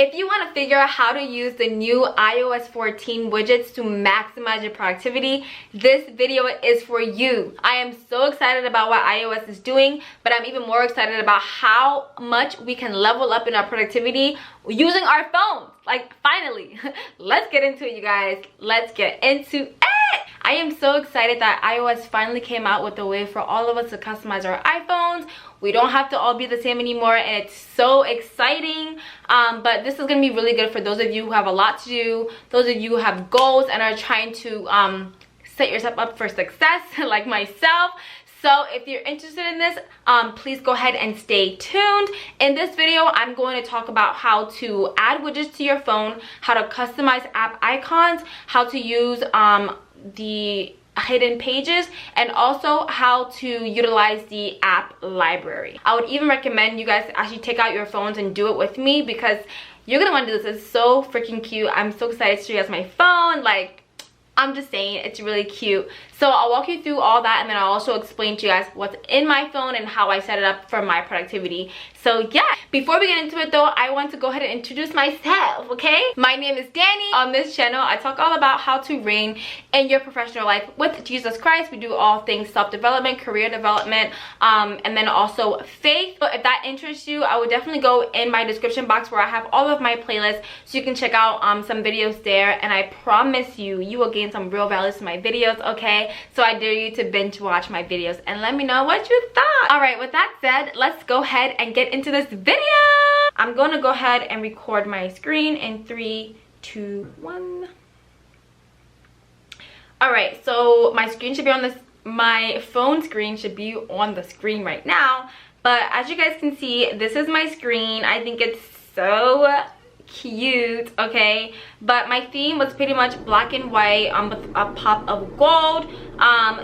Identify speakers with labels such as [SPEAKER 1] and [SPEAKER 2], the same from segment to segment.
[SPEAKER 1] If you want to figure out how to use the new iOS 14 widgets to maximize your productivity, this video is for you. I am so excited about what iOS is doing, but I'm even more excited about how much we can level up in our productivity using our phones. Like, finally. Let's get into it, you guys. Let's get into it. I am so excited that iOS finally came out with a way for all of us to customize our iPhones. We don't have to all be the same anymore, and it's so exciting. But this is gonna be really good for those of you who have a lot to do, those of you who have goals and are trying to set yourself up for success, like myself. So if you're interested in this, please go ahead and stay tuned. In this video, I'm going to talk about how to add widgets to your phone, how to customize app icons, how to use the hidden pages, and also how to utilize the app library. I would even recommend you guys actually take out your phones and do it with me, because you're gonna want to do this. It's so freaking cute. I'm so excited to show you guys my phone. Like, I'm just saying, it's really cute. So I'll walk you through all that, and then I'll also explain to you guys what's in my phone and how I set it up for my productivity. So yeah, before we get into it though, I want to go ahead and introduce myself, okay? My name is Danny. On this channel, I talk all about how to reign in your professional life with Jesus Christ. We do all things self-development, career development, and then also faith. So if that interests you, I would definitely go in my description box where I have all of my playlists, so you can check out some videos there, and I promise you, you will gain some real values to my videos, okay? So I dare you to binge watch my videos and let me know what you thought. All right, with that said, let's go ahead and get into this video. I'm going to go ahead and record my screen in 3, 2, 1. All right, so my screen should be on this. My phone screen should be on the screen right now. But as you guys can see, this is my screen. I think it's so cute, okay? But my theme was pretty much black and white with a pop of gold.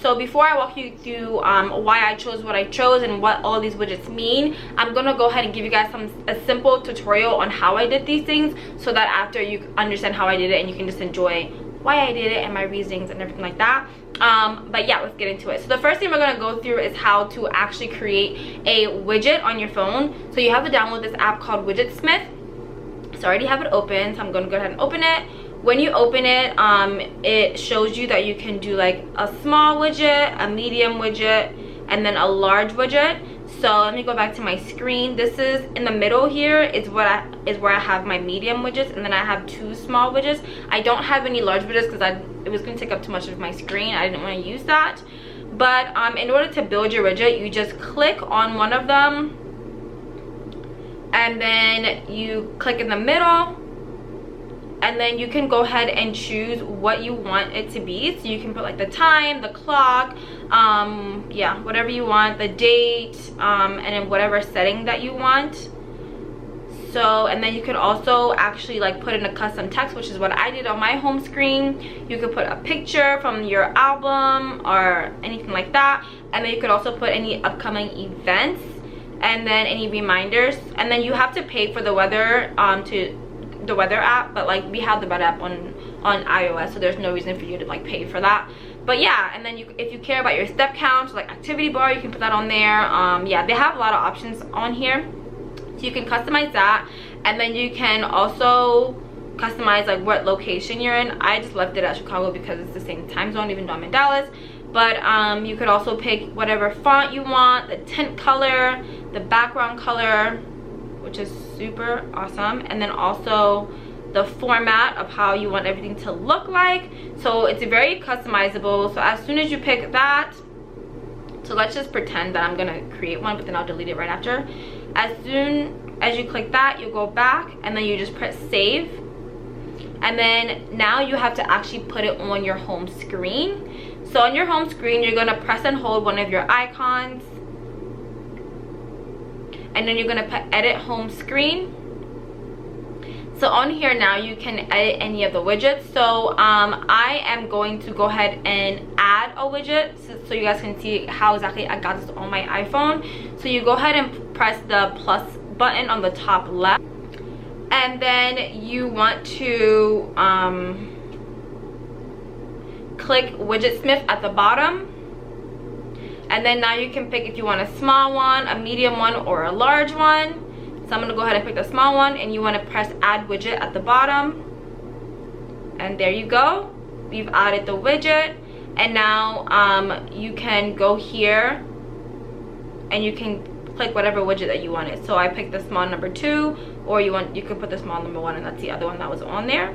[SPEAKER 1] So before I walk you through why I chose what I chose and what all these widgets mean, I'm gonna go ahead and give you guys a simple tutorial on how I did these things, so that after you understand how I did it and you can just enjoy why I did it and my reasonings and everything like that. But yeah, let's get into it. So the first thing we're gonna go through is how to actually create a widget on your phone. So you have to download this app called Widgetsmith. So I already have it open, so I'm going to go ahead and open it. When you open it, it shows you that you can do like a small widget, a medium widget, and then a large widget. So let me go back to my screen. This is in the middle here is where I have my medium widgets, and then I have 2 small widgets. I don't have any large widgets because it was going to take up too much of my screen. I didn't want to use that. But in order to build your widget, you just click on one of them, and then you click in the middle, and then you can go ahead and choose what you want it to be. So you can put like the time, the clock, yeah, whatever you want, the date, and then whatever setting that you want. So, and then you can also actually like put in a custom text, which is what I did on my home screen. You could put a picture from your album or anything like that, and then you could also put any upcoming events, and then any reminders. And then you have to pay for the weather to the weather app, but like we have the weather app on iOS, so there's no reason for you to like pay for that. But yeah, and then if you care about your step count, like activity bar, you can put that on there. Yeah, they have a lot of options on here, so you can customize that. And then you can also customize like what location you're in. I just left it at Chicago because it's the same time zone, even though I'm in Dallas. But you could also pick whatever font you want, the tint color, the background color, which is super awesome, and then also the format of how you want everything to look like. So it's very customizable. So as soon as you pick that, so let's just pretend that I'm gonna create one, but then I'll delete it right after. As soon as you click that, you go back, and then you just press save, and then now you have to actually put it on your home screen. So on your home screen, you're gonna press and hold one of your icons, and then you're gonna put edit home screen. So on here now, you can edit any of the widgets. So I am going to go ahead and add a widget, so you guys can see how exactly I got this on my iPhone. So you go ahead and press the plus button on the top left, and then you want to click Widgetsmith at the bottom, and then now you can pick if you want a small one, a medium one, or a large one. So I'm gonna go ahead and pick the small one, and you want to press add widget at the bottom, and there you go. We've added the widget. And now you can go here and you can click whatever widget that you wanted. So I picked the small number 2, or you could put the small number 1, and that's the other one that was on there.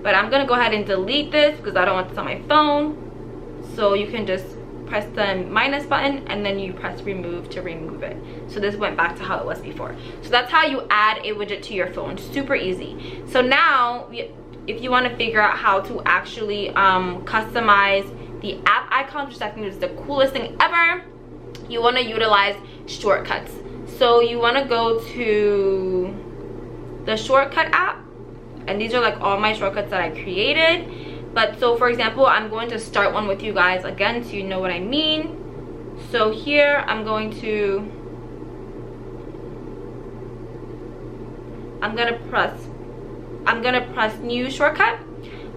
[SPEAKER 1] But I'm gonna go ahead and delete this because I don't want this on my phone. So you can just press the minus button, and then you press remove to remove it. So this went back to how it was before. So that's how you add a widget to your phone. Super easy. So now if you want to figure out how to actually customize the app icons, which I think is the coolest thing ever, you want to utilize shortcuts. So you want to go to the shortcut app, and these are like all my shortcuts that I created. But so for example, I'm going to start one with you guys again so you know what I mean. So here I'm gonna press new shortcut,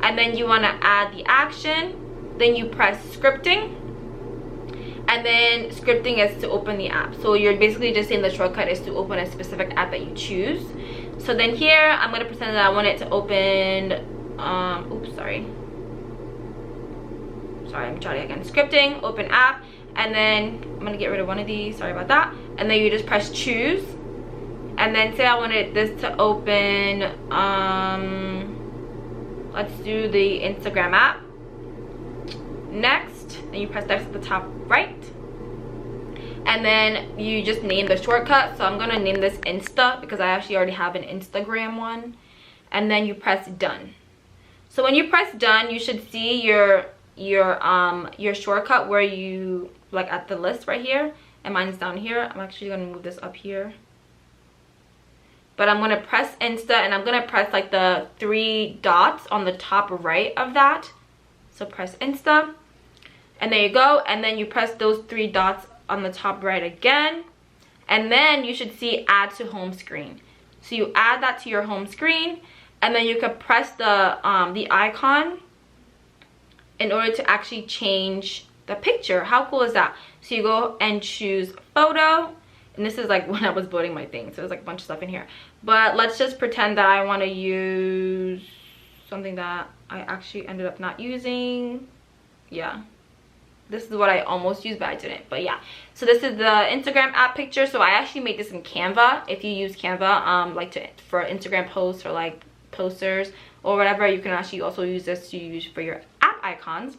[SPEAKER 1] and then you want to add the action, then you press scripting, and then scripting is to open the app. So you're basically just saying the shortcut is to open a specific app that you choose. So then here I'm going to pretend that I want it to open I'm trying again. Scripting, open app, and then I'm going to get rid of one of these, sorry about that, and then you just press choose. And then say I wanted this to open, let's do the Instagram app. Next, and you press next at the top right. And then you just name the shortcut. So I'm gonna name this Insta because I actually already have an Instagram one. And then you press done. So when you press done, you should see your shortcut where you, like at the list right here. And mine is down here. I'm actually gonna move this up here. But I'm gonna press Insta, and I'm gonna press like the 3 dots on the top right of that. So press Insta, and there you go. And then you press those 3 dots on the top right again, and then you should see add to home screen. So you add that to your home screen, and then you can press the icon in order to actually change the picture. How cool is that? So you go and choose photo. And this is like when I was building my thing, so there's like a bunch of stuff in here. But let's just pretend that I want to use something that I actually ended up not using. Yeah, this is what I almost used, but I didn't. But yeah, so this is the Instagram app picture. So I actually made this in Canva. If you use Canva for Instagram posts or like posters or whatever, you can actually also use this to use for your app icons.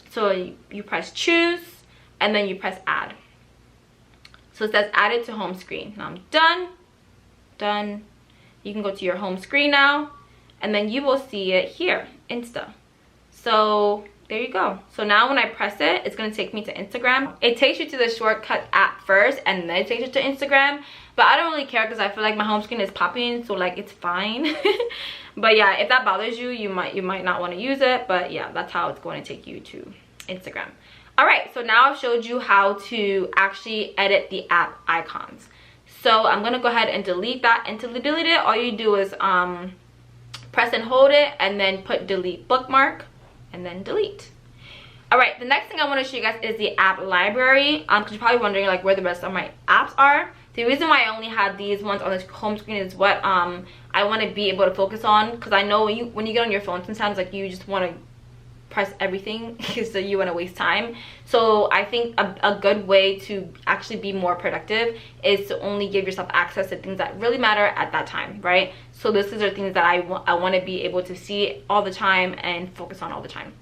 [SPEAKER 1] So you press choose, and then you press add. So it says added to home screen. Now I'm done. You can go to your home screen now, and then you will see it here, Insta. So there you go. So now when I press it, it's gonna take me to Instagram. It takes you to the shortcut app first, and then it takes you to Instagram. But I don't really care because I feel like my home screen is popping, so like it's fine. But yeah, if that bothers you, you might not want to use it. But yeah, that's how it's going to take you to Instagram. Alright, so now I've showed you how to actually edit the app icons. So I'm going to go ahead and delete that. And to delete it, all you do is press and hold it, and then put delete bookmark, and then delete. Alright, the next thing I want to show you guys is the app library. Because you're probably wondering like where the rest of my apps are. The reason why I only had these ones on the home screen is what I want to be able to focus on. Because I know when you get on your phone, sometimes like you just want to press everything because you want to waste time. So I think a good way to actually be more productive is to only give yourself access to things that really matter at that time, right? So this is the things that I want to be able to see all the time and focus on all the time.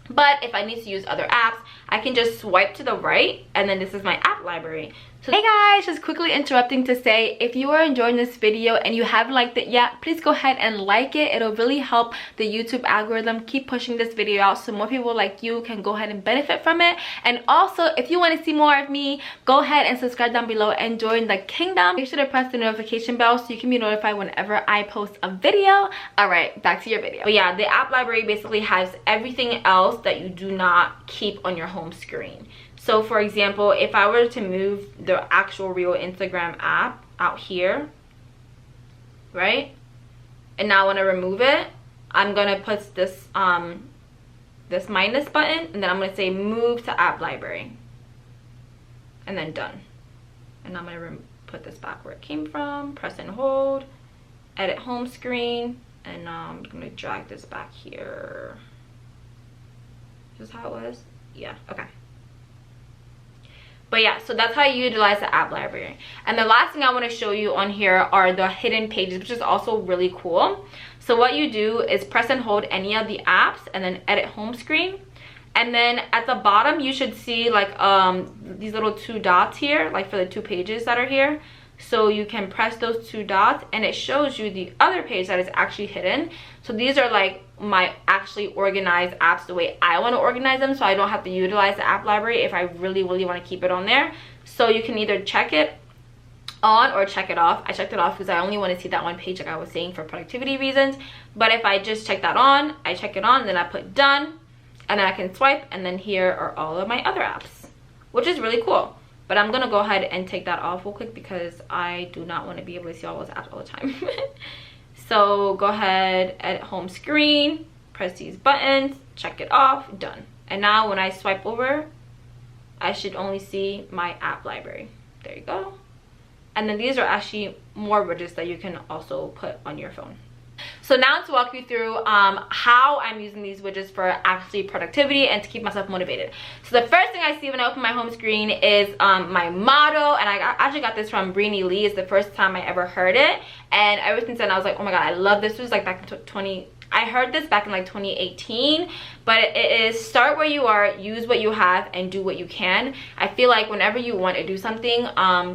[SPEAKER 1] But if I need to use other apps, I can just swipe to the right, and then this is my app library. So hey guys, just quickly interrupting to say, if you are enjoying this video and you haven't liked it yet, please go ahead and like it. It'll really help the YouTube algorithm keep pushing this video out so more people like you can go ahead and benefit from it. And also, if you want to see more of me, go ahead and subscribe down below and join the kingdom. Make sure to press the notification bell so you can be notified whenever I post a video. Alright, back to your video. But yeah, the app library basically has everything else that you do not keep on your home screen. So for example, if I were to move the actual real Instagram app out here, right? And now I want to remove it, I'm going to put this this minus button, and then I'm going to say move to app library. And then done. And I'm going to put this back where it came from, press and hold, edit home screen, and I'm gonna drag this back here. Is this how it was? Yeah, okay. But yeah, so that's how you utilize the app library. And the last thing I want to show you on here are the hidden pages, which is also really cool. So what you do is press and hold any of the apps and then edit home screen. And then at the bottom, you should see like these little 2 dots here, like for the 2 pages that are here. So you can press those 2 dots and it shows you the other page that is actually hidden. So these are like my actually organized apps the way I want to organize them, so I don't have to utilize the app library if I really want to keep it on there. So you can either check it on or check it off. I checked it off because I only want to see that one page like I was saying for productivity reasons. But if I just check that on, I check it on, then I put done, and then I can swipe, and then here are all of my other apps, which is really cool. But I'm gonna go ahead and take that off real quick because I do not want to be able to see all those apps all the time. So go ahead, edit home screen, press these buttons, check it off, done. And now when I swipe over, I should only see my app library. There you go. And then these are actually more widgets that you can also put on your phone. So now to walk you through how I'm using these widgets for actually productivity and to keep myself motivated. So the first thing I see when I open my home screen is my motto, and I actually got this from Breenie Lee. It's the first time I ever heard it, and ever since then I was like, oh my god, I love this. It was like back in I heard this back in like 2018, but it is start where you are, use what you have, and do what you can. I feel like whenever you want to do something,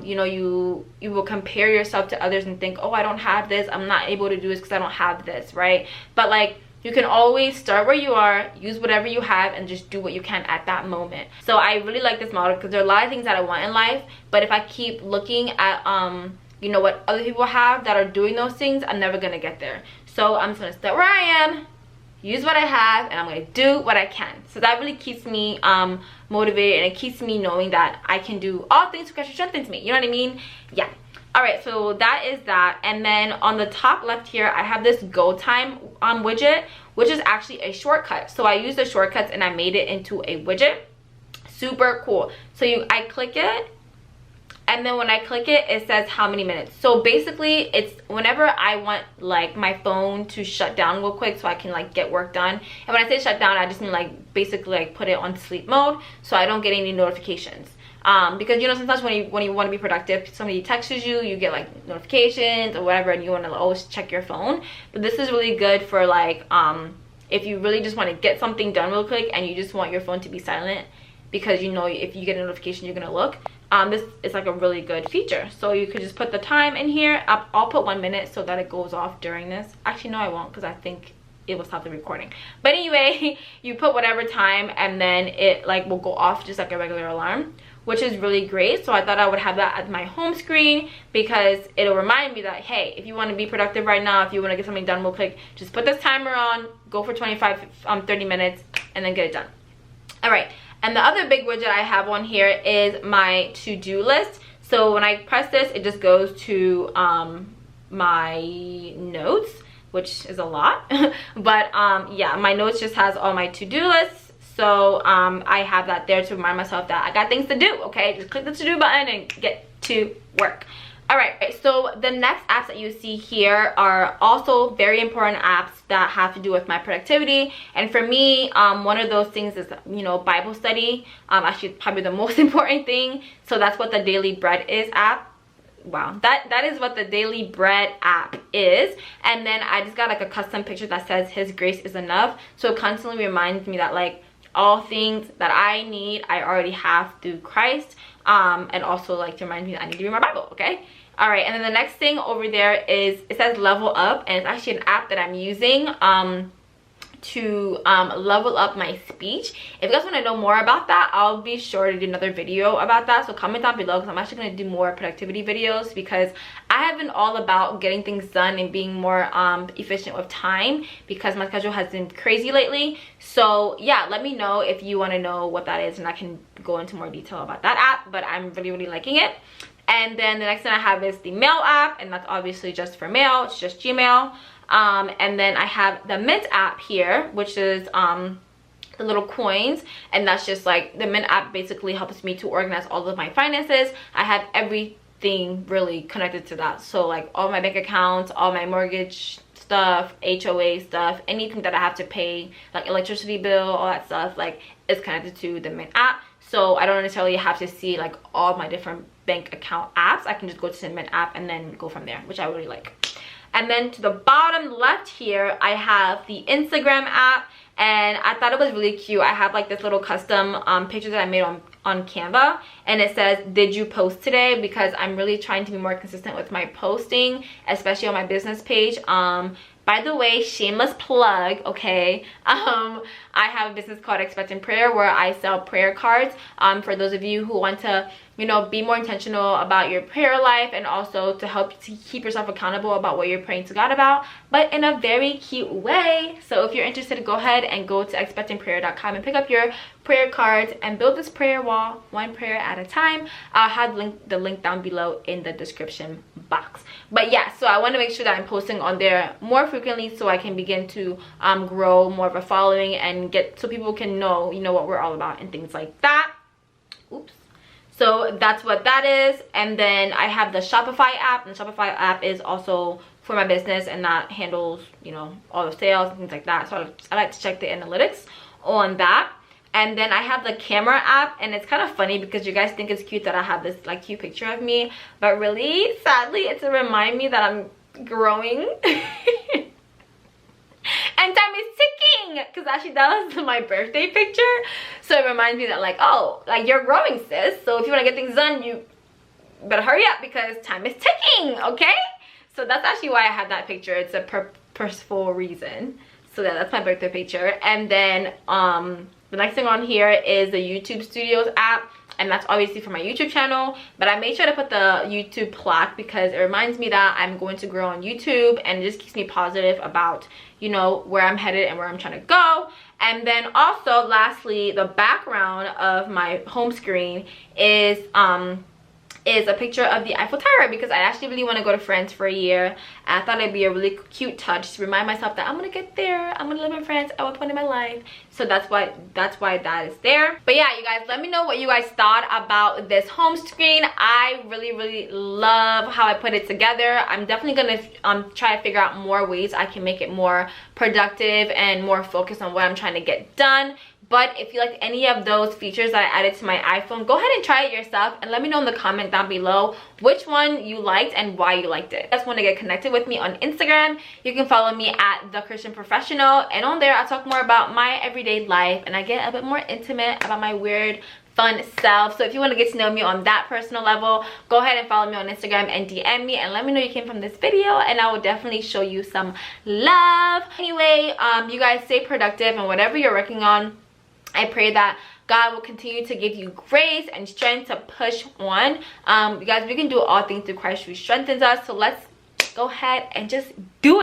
[SPEAKER 1] you know, you will compare yourself to others and think, oh, I don't have this, I'm not able to do this because I don't have this, right? But like, you can always start where you are, use whatever you have, and just do what you can at that moment. So I really like this model because there are a lot of things that I want in life, but if I keep looking at you know, what other people have that are doing those things, I'm never gonna get there. So I'm just gonna start where I am, use what I have, and I'm gonna do what I can. So that really keeps me motivated, and it keeps me knowing that I can do all things because it strengthens me. You know what I mean? Yeah. All right, so that is that. And then on the top left here, I have this go time widget, which is actually a shortcut. So I use the shortcuts and I made it into a widget. Super cool. So I click it, and then when I click it, it says how many minutes. So basically, it's whenever I want like my phone to shut down real quick so I can like get work done. And when I say shut down, I just mean like basically like put it on sleep mode so I don't get any notifications. Because you know, sometimes when you want to be productive, somebody texts you, you get like notifications or whatever, and you want to always check your phone. But this is really good for like if you really just want to get something done real quick and you just want your phone to be silent, because you know if you get a notification you're gonna look. This is like a really good feature. So you could just put the time in here. I'll put 1 minute so that it goes off during this. Actually no, I won't, because I think it will stop the recording. But anyway, you put whatever time and then it like will go off just like a regular alarm, which is really great. So I thought I would have that at my home screen because it'll remind me that, hey, if you want to be productive right now, if you want to get something done real quick, just put this timer on, go for 30 minutes, and then get it done. All right. And the other big widget I have on here is my to-do list. So when I press this, it just goes to my notes, which is a lot. But yeah, my notes just has all my to-do lists. So I have that there to remind myself that I got things to do, okay? Just click the to-do button and get to work. All right, so the next apps that you see here are also very important apps that have to do with my productivity. And for me, one of those things is, you know, Bible study. Actually, probably the most important thing. So that's what the Daily Bread is app. Wow, that is what the Daily Bread app is. And then I just got like a custom picture that says His grace is enough. So it constantly reminds me that like all things that I need, I already have through Christ. And also like to remind me that I need to read my Bible, okay? All right, and then the next thing over there is, it says Level Up, and it's actually an app that I'm using to level up my speech. If you guys want to know more about that, I'll be sure to do another video about that. So comment down below, because I'm actually going to do more productivity videos, because I have been all about getting things done and being more efficient with time, because my schedule has been crazy lately. So yeah, let me know if you want to know what that is, and I can go into more detail about that app. But I'm really liking it. And then the next thing I have is the mail app, and that's obviously just for mail. It's just Gmail. And then I have the Mint app here, which is the little coins, and that's just like the Mint app basically helps me to organize all of my finances. I have every thing really connected to that. So like all my bank accounts, all my mortgage stuff, HOA stuff, anything that I have to pay, like electricity bill, all that stuff, like is connected to the Mint app. So I don't necessarily have to see like all my different bank account apps. I can just go to the Mint app and then go from there, which I really like. And then to the bottom left here, I have the Instagram app, and I thought it was really cute. I have like this little custom picture that I made on Canva, and it says, did you post today? Because I'm really trying to be more consistent with my posting, especially on my business page. By the way, shameless plug, okay, I have a business called Expect in Prayer, where I sell prayer cards for those of you who want to, you know, be more intentional about your prayer life, and also to help to keep yourself accountable about what you're praying to God about, but in a very cute way. So if you're interested, go ahead and go to expectinprayer.com and pick up your prayer cards and build this prayer wall, one prayer at a time. I'll have the link down below in the description box. But yeah, so I want to make sure that I'm posting on there more frequently, so I can begin to grow more of a following and get, so people can know, you know, what we're all about and things like that. Oops. So that's what that is. And then I have the Shopify app, and the Shopify app is also for my business, and that handles, you know, all the sales and things like that. So I like to check the analytics on that. And then I have the camera app, and it's kind of funny because you guys think it's cute that I have this like cute picture of me, but really, sadly, it's to remind me that I'm growing. And time is ticking, because actually that was my birthday picture. So it reminds me that like, oh, like you're growing, sis. So if you want to get things done, you better hurry up because time is ticking, okay? So that's actually why I have that picture. It's a purposeful reason. So that's my birthday picture. And then the next thing on here is the YouTube Studios app, and that's obviously for my YouTube channel, but I made sure to put the YouTube plaque because it reminds me that I'm going to grow on YouTube, and it just keeps me positive about, you know, where I'm headed and where I'm trying to go. And then also lastly, the background of my home screen is a picture of the Eiffel Tower, because I actually really want to go to France for a year. I thought it'd be a really cute touch to remind myself that I'm gonna get there, I'm gonna live in France at one point in my life. So that's why that is there. But yeah, you guys, let me know what you guys thought about this home screen. I really love how I put it together. I'm definitely gonna try to figure out more ways I can make it more productive and more focused on what I'm trying to get done. But if you like any of those features that I added to my iPhone, go ahead and try it yourself, and let me know in the comment down below which one you liked and why you liked it. If you just want to get connected with me on Instagram, you can follow me at The Christian Professional, and on there I talk more about my everyday life, and I get a bit more intimate about my weird, fun self. So if you want to get to know me on that personal level, go ahead and follow me on Instagram and DM me and let me know you came from this video, and I will definitely show you some love. Anyway, you guys stay productive, and whatever you're working on, I pray that God will continue to give you grace and strength to push on. You guys, we can do all things through Christ who strengthens us. So let's go ahead and just do it.